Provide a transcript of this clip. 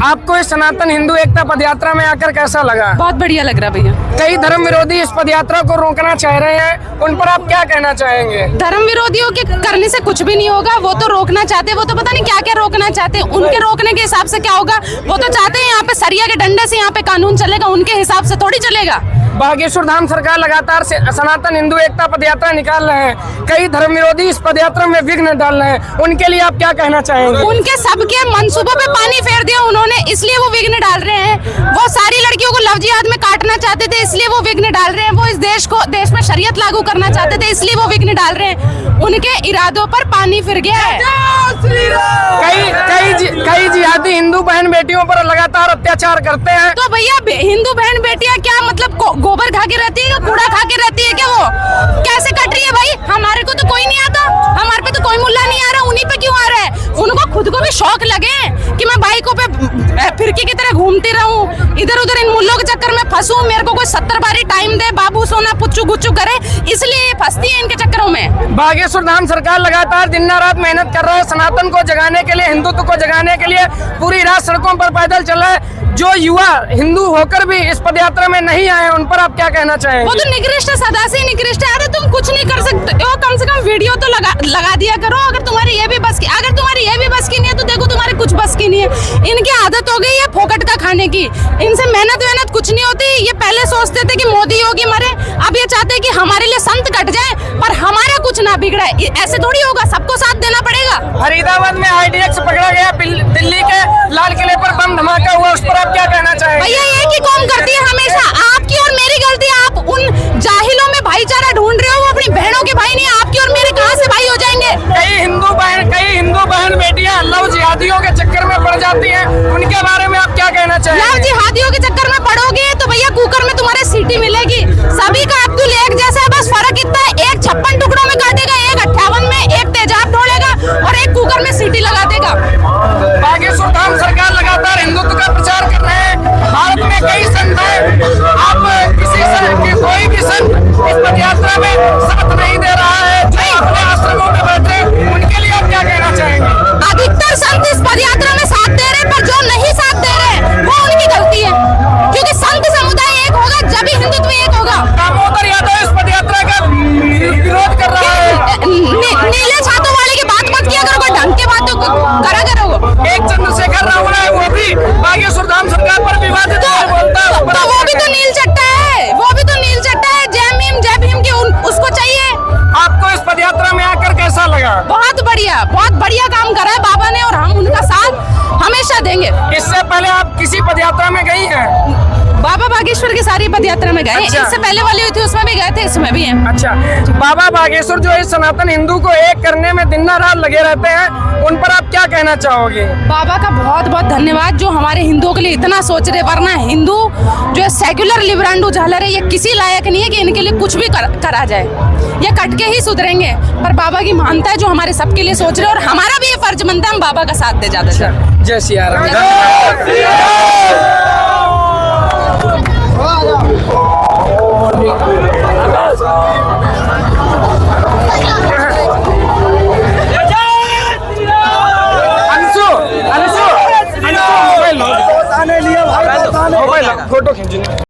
आपको इस सनातन हिंदू एकता पदयात्रा में आकर कैसा लगा? बहुत बढ़िया लग रहा भैया। कई धर्म विरोधी इस पदयात्रा को रोकना चाह रहे हैं, उन पर आप क्या कहना चाहेंगे? धर्म विरोधियों के करने से कुछ भी नहीं होगा, वो तो रोकना चाहते हैं, वो तो पता नहीं क्या क्या रोकना चाहते हैं। उनके रोकने के हिसाब से क्या होगा, वो तो चाहते हैं यहाँ पे सरिया के डंडे से यहाँ पे कानून चलेगा, उनके हिसाब से थोड़ी चलेगा। बागेश्वर धाम सरकार लगातार सनातन हिंदू एकता पदयात्रा निकाल रहे हैं, कई धर्म विरोधी इस पदयात्रा में विघ्न डाल रहे हैं, उनके लिए आप क्या कहना चाहेंगे? उनके सबके मंसूबों पे पानी फेर दिया उन्होंने, इसलिए वो विघ्न डाल रहे हैं। वो सारी लड़कियों को लव जिहाद में काटना चाहते थे, इसलिए वो विघ्न डाल रहे हैं। वो इस देश में शरीयत लागू करना चाहते थे, इसलिए वो विघ्न डाल रहे हैं। उनके इरादों पर पानी फिर गया है। कई जिहादी हिंदू बहन बेटियों पर लगातार अत्याचार करते हैं। तो भैया हिंदू बहन बेटियां क्या मतलब गोबर खा के रहती है, कूड़ा खा के रहती है क्या? वो कैसे कट रही है भाई? हमारे को तो कोई नहीं आता, हमारे पे तो कोई मुल्ला नहीं आ रहा, उन्हीं पे क्यों आ रहा है? उनको खुद को भी शौक लगे कि मैं बाइकों पे फिरकी की तरह घूमती रहूं, इधर उधर इन मुल्लों के चक्कर में फंसूं, मेरे को कोई 70 बारी टाइम दे, बाबू सोना पुच्चू गुच्चू करे, इसलिए फंसती है इनके चक्करों में। बागेश्वर धाम सरकार लगातार दिन रात मेहनत कर रहा है सनातन को जगाने के लिए, हिंदुत्व को जगाने के लिए, पूरी रात सड़कों पर पैदल चल रहा है। जो युवा हिंदू होकर भी इस पदयात्रा में नहीं आए, उन पर आप क्या कहना चाहेंगे? वो तो निकृष्ट, सदा से निकृष्ट है। अरे तुम कुछ नहीं कर सकते हो, कम से कम वीडियो तो लगा दिया करो। अगर तुम्हारी ये भी बस की, अगर तुम्हारी ये भी बस की नहीं है तो देखो तुम्हारी कुछ बस की नहीं है। इनकी आदत हो गई है फोकट का खाने की, इनसे मेहनत कुछ नहीं होती। ये पहले सोचते थे कि मोदी योगी मरे, अब ये चाहते हैं कि हमारे लिए संत कट जाए पर हमारा कुछ ना बिगड़े। ऐसे थोड़ी होगा, सबको साथ देना पड़ेगा। फरीदाबाद में IDX पकड़ा गया, दिल्ली के लाल किले पर बम धमाका हुआ, उस पर आप क्या कहना चाहेंगे? भैया एक ही कौम करती है हमेशा, आपकी और मेरी गलती। आप उन जाहिलों में भाईचारा ढूंढ रहे हो, वो अपनी बहनों के भाई नहीं, आपकी और मेरे कहां से भाई हो जाएंगे? कई हिंदू बहन बेटियां लव जिहादियों के चक्कर में पड़ जाती हैं, उनके बारे में आप क्या कहना चाहेंगे? लव जिहादियों के चक्कर में पड़ोगे तो भैया कुकर में तुम्हारे सीटी मिलेगी। सभी का अब्दुल एक जैसा है, बस फर्क इतना है, एक 56 टुकड़ों में काटेगा, एक 58 में, एक तेजाब ढोलेगा और एक कुकर में सीटी लगा देगा। बागेश्वर धाम सरकार लगातार हिंदुत्व का प्रचार कर रहे हैं। भारत में कई संत हैं, आप किसी संत की कोई भी संत इस पदयात्रा में साथ नहीं दे रहा है, जो अपने आश्रमों में बैठे, उनके लिए आप क्या कहना चाहेंगे? अधिकतर संत इस पदयात्रा में साथ दे रहे हैं, पर जो नहीं साथ दे रहे वो उनकी गलती है, क्योंकि संत समुदाय एक होगा जब ही हिंदुत्व एक होगा। दामोदर यादव इस पदयात्रा का विरोध कर रहा है। नीले छातों वाले की बात मत किया करो, कोई ढंग के बातों करा करो। एक चंद्रशेखर रावण है, वो भी बागेश्वर धाम सरकार पर विवादित बोलता है, तो वो भी तो नील चट्टा है, वो भी तो नील चट्टा है। जय भीम की उसको चाहिए। आपको इस पदयात्रा में आकर कैसा लगा? बहुत बढ़िया काम करा है बाबा ने, और हम उनका साथ हमेशा देंगे। इससे पहले आप किसी पदयात्रा में गई हैं? बाबा बागेश्वर की सारी पदयात्रा में गए। अच्छा। इससे पहले वाली हुई थी उसमें भी गए थे, इसमें भी हैं। अच्छा, बाबा बागेश्वर जो है सनातन हिंदू को एक करने में दिन रात लगे रहते हैं, उन पर आप क्या कहना चाहोगे? बाबा का बहुत बहुत धन्यवाद, जो हमारे हिंदुओं के लिए इतना सोच रहे। वरना हिंदू जो है सेक्युलर लिब्रांडू झालर है, ये किसी लायक नहीं है कि इनके लिए कुछ भी करा जाए। ये कट के ही सुधरेंगे, पर बाबा की महानता है जो हमारे सबके लिए सोच रहे हैं, और हमारा भी ये फर्ज बनता है हम बाबा का साथ दे ज्यादा से। जय सिया राम। फोटो खींचने।